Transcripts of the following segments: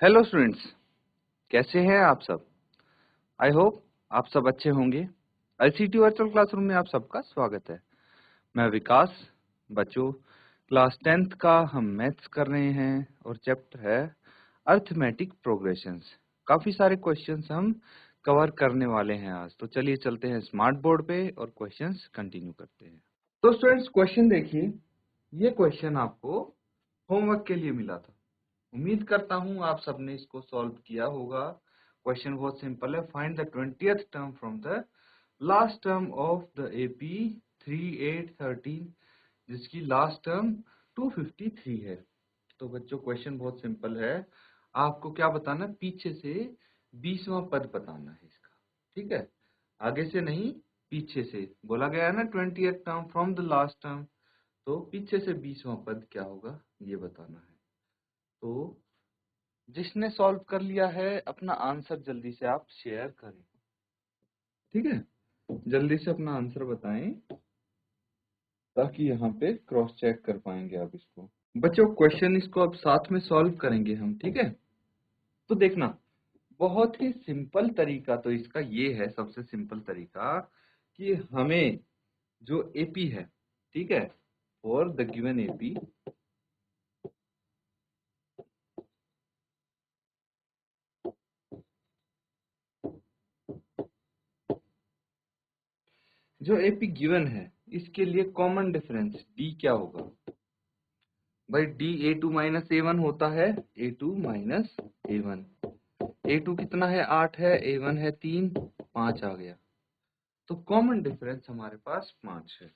Hello students, कैसे हैं आप सब। आई होप आप सब अच्छे होंगे। आईसीटी वर्चुअल क्लासरूम में आप सबका स्वागत है। मैं विकास। बच्चों, क्लास 10th का हम मैथ्स कर रहे हैं और चैप्टर है अरिथमेटिक प्रोग्रेशंस। काफी सारे क्वेश्चंस हम कवर करने वाले हैं आज। तो चलिए चलते हैं स्मार्ट बोर्ड पे और क्वेश्चंस कंटिन्यू करते हैं। तो स्टूडेंट्स, क्वेश्चन देखिए। ये क्वेश्चन आपको होमवर्क के लिए मिला था। उम्मीद करता हूं आप सबने इसको सॉल्व किया होगा। क्वेश्चन बहुत सिंपल है। Find the 20th term from the last term of the AP 3813, जिसकी लास्ट टर्म 253 है। तो बच्चों, क्वेश्चन बहुत सिंपल है। आपको क्या बताना, पीछे से 20वां पद बताना है इसका। ठीक है, आगे से नहीं, पीछे से। बोला गया है ना 20th term from the last term, तो पीछे से 20वां पद क्या होगा ये बताना है। तो जिसने सॉल्व कर लिया है अपना आंसर जल्दी से आप शेयर करें। ठीक है, जल्दी से अपना आंसर बताएं ताकि यहाँ पे क्रॉस चेक कर पाएंगे आप इसको। बच्चों, क्वेश्चन इसको अब साथ में सॉल्व करेंगे हम। ठीक है, तो देखना, बहुत ही सिंपल तरीका तो इसका ये है, सबसे सिंपल तरीका, कि हमें जो एपी है, ठीक है, फॉर द गिवन एपी, जो एपी गिवन है इसके लिए कॉमन डिफरेंस डी क्या होगा। भाई डी A2 माइनस A1 होता है, A2 माइनस A1। A2 कितना है, 8 है, A1 है 3, 5 आ गया। तो कॉमन डिफरेंस हमारे पास 5 है।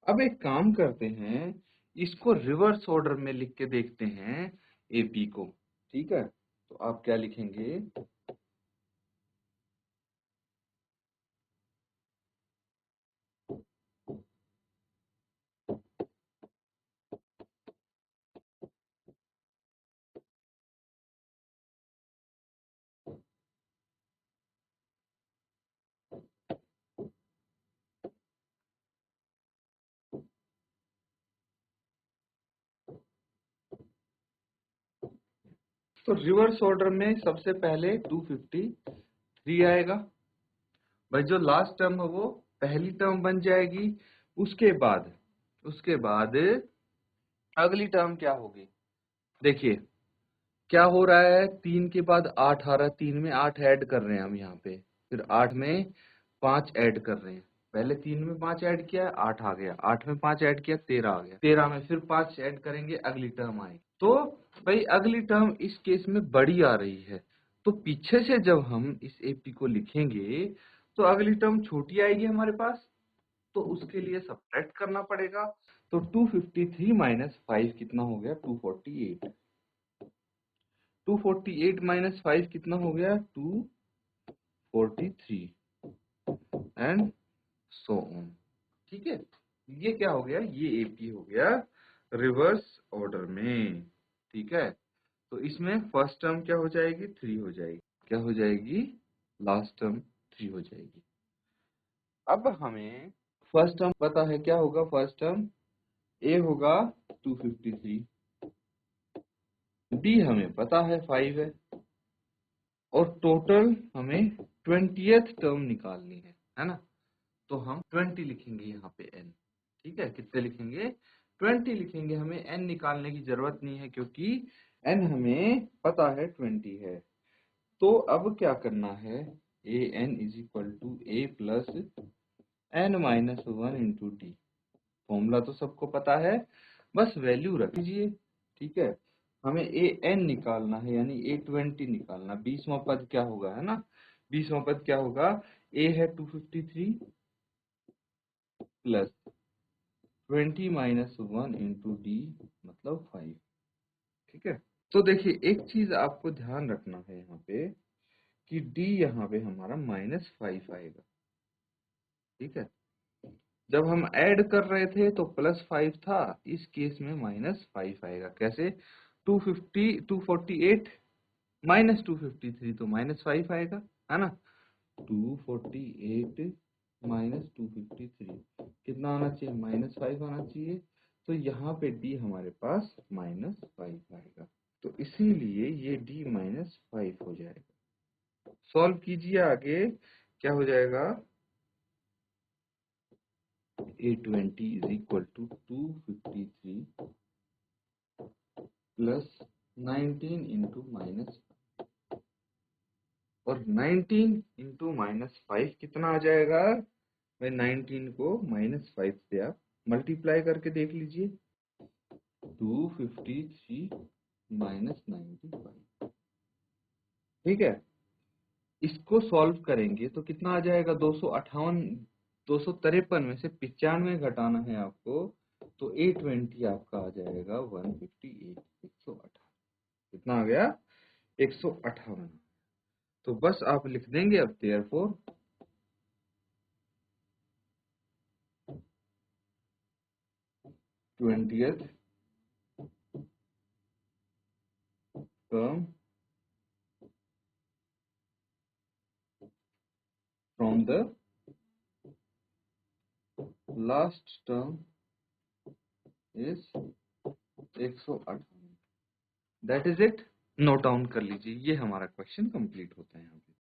अब एक काम करते हैं, इसको रिवर्स ऑर्डर में लिख के देखते हैं एपी को। ठीक है, तो आप क्या लिखेंगे, तो रिवर्स ऑर्डर में सबसे पहले 253 आएगा। भाई जो लास्ट टर्म है वो पहली टर्म बन जाएगी। उसके बाद अगली टर्म क्या होगी। देखिए क्या हो रहा है, 3 के बाद 8 आ रहा है, 3 में 8 ऐड कर रहे हैं हम यहाँ पे, फिर 8 में 5 ऐड कर रहे हैं। पहले 3 में 5 ऐड किया, 8 आ गया, 8 में 5 ऐड किया, 13 आ गया, 13 में फिर 5 ऐड करेंगे, अगली टर्म आएगी। तो भाई अगली टर्म इस केस में बड़ी आ रही है, तो पीछे से जब हम इस एपी को लिखेंगे तो अगली टर्म छोटी आएगी हमारे पास, तो उसके लिए सब्ट्रैक्ट करना पड़ेगा। तो 253 माइनस 5 कितना हो गया, 248। 248 माइनस 5 कितना हो गया, 243 एंड सो ऑन। ठीक है, ये क्या हो गया, ये एपी हो गया रिवर्स ऑर्डर में। ठीक है, तो इसमें फर्स्ट टर्म क्या हो जाएगी, 3 हो जाएगी। क्या हो जाएगी, लास्ट टर्म 3 हो जाएगी। अब हमें फर्स्ट टर्म पता है क्या होगा, फर्स्ट टर्म ए होगा 253, डी हमें पता है 5 है, और टोटल हमें 20th टर्म निकालनी है ना। तो हम 20 लिखेंगे यहाँ पे n। ठीक है, कितने लिखेंगे, 20 लिखेंगे। हमें n निकालने की जरूरत नहीं है क्योंकि n हमें पता है 20 है। तो अब क्या करना है, a n is equal to a plus n minus 1 into d. Formula तो सबको पता है, बस वैल्यू रख लीजिए। ठीक है, हमें ए एन निकालना है, यानी A20 निकालना। 20वां पद क्या होगा, है ना, 20वां पद क्या होगा, ए है 253 प्लस 20 माइनस 1 इंटू डी, मतलब 5। ठीक है, तो देखिए एक चीज आपको ध्यान रखना है यहाँ पे, कि डी यहाँ पे हमारा -5 आएगा। ठीक है, जब हम ऐड कर रहे थे तो +5 था, इस केस में -5 आएगा। कैसे, 248 माइनस 253, तो -5 आएगा, है ना। 248 माइनस 253 कितना आना चाहिए, -5 आना चाहिए। तो यहाँ पे डी हमारे पास -5 आएगा। तो इसीलिए ये d सॉल्व कीजिए आगे, क्या हो जाएगा, A20 is equal to 253 plus 19 into minus, और 19 इंटू -5 कितना आ जाएगा भाई, 19 को -5 से आप मल्टीप्लाई करके देख लीजिए, 253 माइनस 95, ठीक है। इसको सॉल्व करेंगे तो कितना आ जाएगा, 253 में से 95 घटाना है आपको, तो A20 आपका आ जाएगा 158, 158, कितना आ गया, 158। तो बस आप लिख देंगे अब therefore 20th term from the last term is 158। That is it, note down कर लीजिए, ये हमारा क्वेश्चन कंप्लीट होता है यहाँ पे।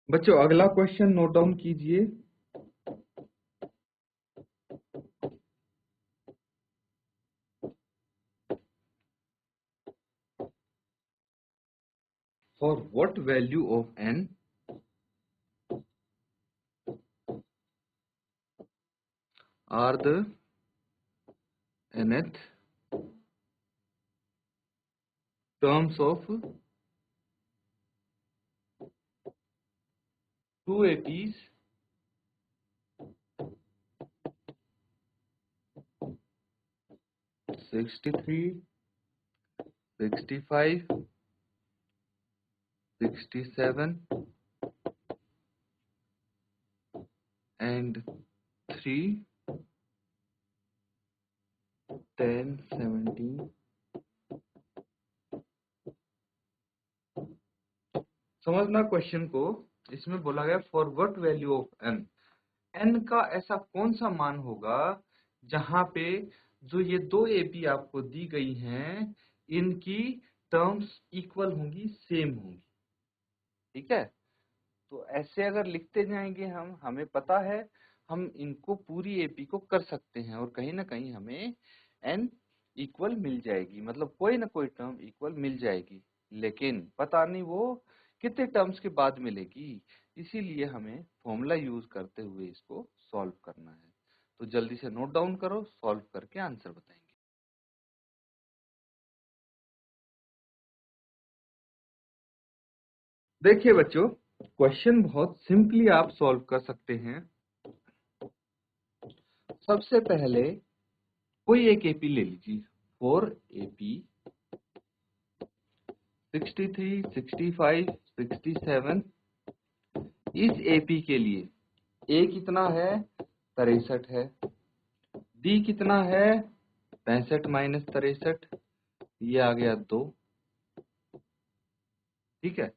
बच्चों अगला क्वेश्चन नोट डाउन कीजिए, for what value of n are the nth terms of two APs (63, 65, 67 and 3, 10, 17। समझना क्वेश्चन को, इसमें बोला गया for what value of n, n का ऐसा कौन सा मान होगा जहां पे जो ये दो एपी आपको दी गई हैं इनकी टर्म्स इक्वल होंगी, सेम होंगी, ठीक है। तो ऐसे अगर लिखते जाएंगे हम, हमें पता है हम इनको पूरी एपी को कर सकते हैं और कहीं ना कहीं हमें n इक्वल मिल जाएगी, मतलब कोई ना कोई टर्म इक्वल मिल जाएगी, लेकिन पता नहीं वो कितने टर्म्स के बाद मिलेगी, इसीलिए हमें फॉर्मूला यूज करते हुए इसको सॉल्व करना है। तो जल्दी से नोट डाउन करो, सॉल्व करके आंसर बताएंगे। देखिए बच्चों, क्वेश्चन बहुत सिंपली आप सॉल्व कर सकते हैं। सबसे पहले कोई एक एपी ले लीजिए, 4 AP 63, 65, 67। इस एपी के लिए ए कितना है, 63 है, डी कितना है, 65 माइनस 63, ये आ गया 2, ठीक है।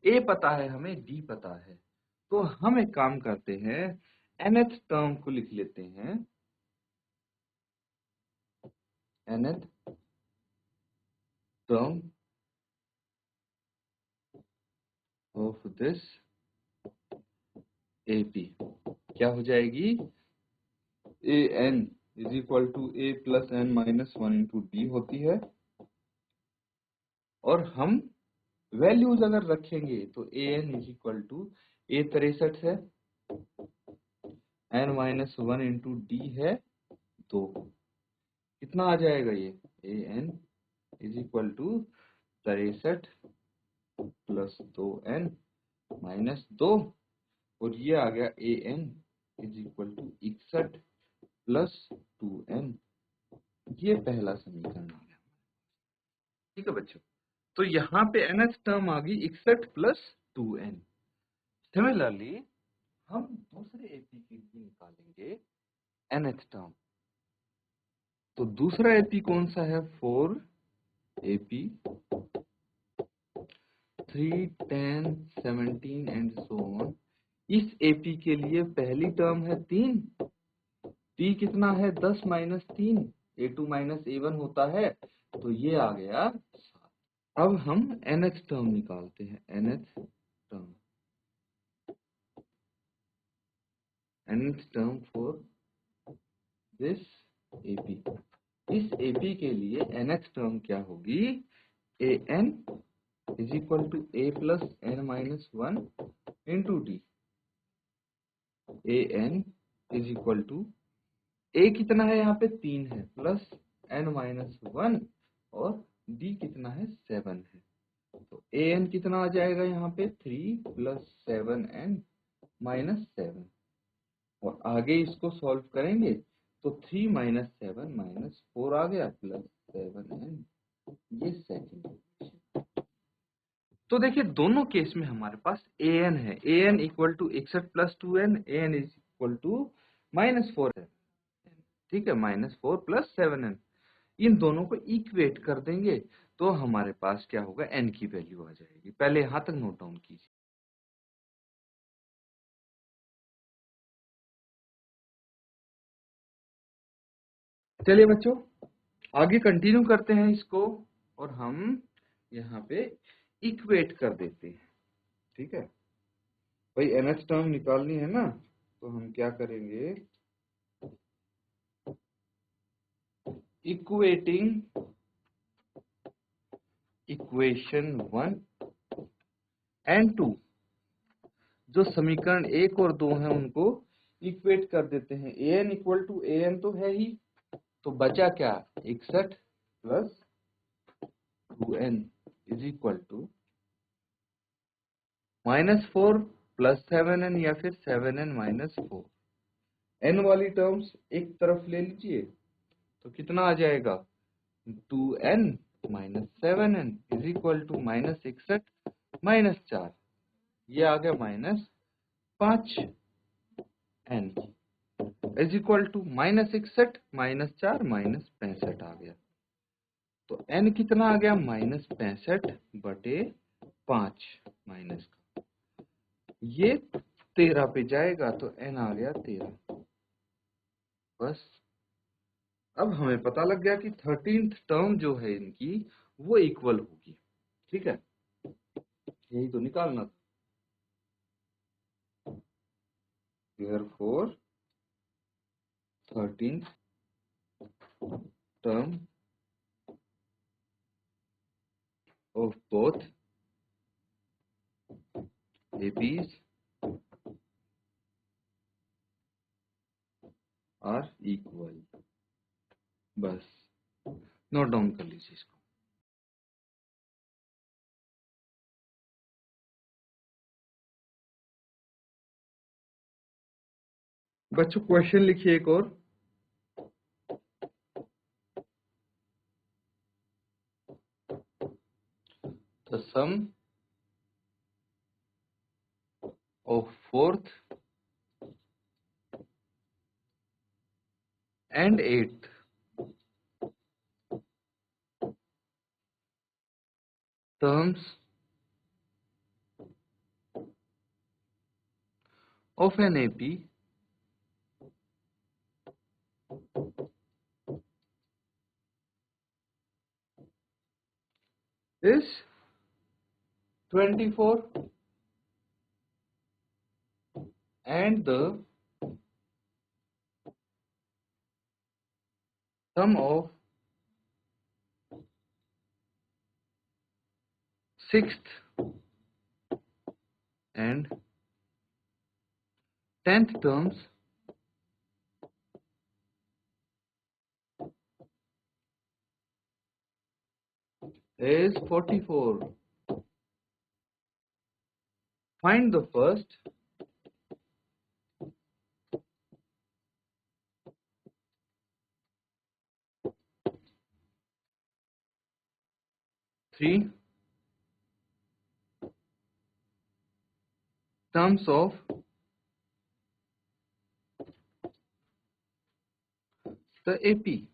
ए पता है हमें, डी पता है, तो हम एक काम करते हैं, nth टर्म को लिख लेते हैं, nth term of this AP क्या हो जाएगी, a n is equal to a plus n minus 1 into d होती है, और हम वैल्यूज अगर रखेंगे तो a n is equal to a 63 है, एन माइनस 1 इंटू डी है 2, कितना आ जाएगा ये, a n is equal to 63 plus 2n minus 2, और ये आ गया a n is equal to 61 plus 2n, ये पहला समीकरण आ गया, ठीक है बच्चों। तो यहाँ पे nth टर्म आ गई 61 प्लस 2n। सिमिलरली हम दूसरे एपी के लिए निकालेंगे nth टर्म, तो दूसरा एपी कौन सा है, 4 AP 3, 10, 17 एंड सो ऑन। इस एपी के लिए पहली टर्म है 3, टी कितना है 10 माइनस 3, A2 माइनस A1 होता है, तो ये आ गया अब हम nth टर्म निकालते हैं। nth term for this AP। इस AP के लिए nth टर्म क्या होगी? an is equal to a plus n minus 1 into d. an is equal to a कितना है यहाँ पे 3 है, प्लस n माइनस 1 और d कितना है 7 है। तो an कितना आ जाएगा यहाँ पे 3 प्लस 7n माइनस 7। और आगे इसको सॉल्व करेंगे तो 3 माइनस 7 माइनस 4 आ गया प्लस 7n। ये सेकंड। तो देखिए दोनों केस में हमारे पास an है। an equal to 61 plus 2n, an is equal to minus 4 है। ठीक है, माइनस 4 प्लस 7n। इन दोनों को इक्वेट कर देंगे तो हमारे पास क्या होगा? n की वैल्यू आ जाएगी। पहले यहां तक नोट डाउन कीजिए। चलिए बच्चों आगे कंटिन्यू करते हैं इसको, और हम यहाँ पे इक्वेट कर देते हैं। ठीक है भाई, nth टर्म निकालनी है ना, तो हम क्या करेंगे? इक्वेटिंग इक्वेशन 1 एंड 2, जो समीकरण 1 और 2 हैं उनको इक्वेट कर देते हैं। an इक्वल टू an तो है ही, तो बचा क्या? 61 plus 2n is equal to minus 4 plus 7n या फिर 7n माइनस 4। n वाली टर्म्स एक तरफ ले लीजिए तो कितना आ जाएगा? 2n minus 7n is equal to minus 61 minus 4, ये आ गया minus 5n is equal to minus 61 minus 4 minus 65 आ गया। तो n कितना आ गया? माइनस 65 बटे 5 माइनस का, ये 13 पे जाएगा तो n आ गया 13। बस अब हमें पता लग गया कि 13th टर्म जो है इनकी वो इक्वल होगी। ठीक है, यही तो निकालना था। Therefore 13th term of both APs are equal। बस नोट डाउन कर लीजिए इसको। बच्चों क्वेश्चन लिखिए एक और। The sum of fourth and eighth terms of an AP is 24 and the sum of sixth and 10th terms is 44. Find the first, three terms of the AP।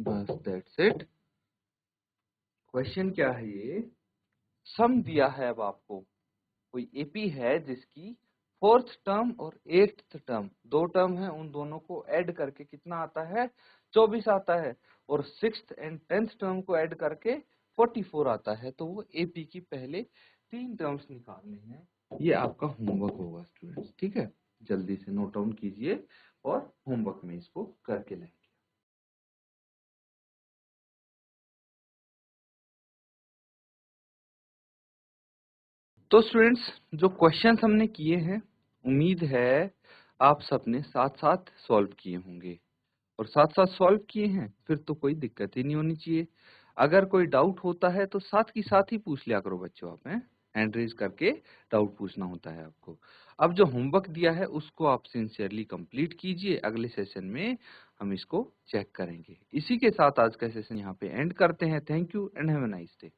बस that's it. Question क्या है? ये सम दिया है। अब आपको कोई AP है जिसकी फोर्थ टर्म और एट्थ टर्म, दो टर्म है, उन दोनों को ऐड करके कितना आता है? 24 आता है। और सिक्स्थ एंड 10th टर्म को ऐड करके 44 आता है तो वो एपी की पहले 3 टर्म्स निकालने हैं। ये आपका होमवर्क होगा स्टूडेंट्स, ठीक है। जल्दी से नोट डाउन कीजिए और होमवर्क में इसको करके लेंगे। तो स्टूडेंट्स जो क्वेश्चंस हमने किए हैं, उम्मीद है आप सबने साथ साथ सॉल्व किए होंगे, और साथ साथ सॉल्व किए हैं फिर तो कोई दिक्कत ही नहीं होनी चाहिए। अगर कोई डाउट होता है तो साथ की साथ ही पूछ लिया करो बच्चों, आप हैं हैंड रेज करके डाउट पूछना होता है आपको। अब जो होमवर्क दिया है उसको आप सिंसियरली कंप्लीट कीजिए, अगले सेशन में हम इसको चेक करेंगे। इसी के साथ आज का सेशन यहाँ पे एंड करते हैं। Thank you and have a nice day.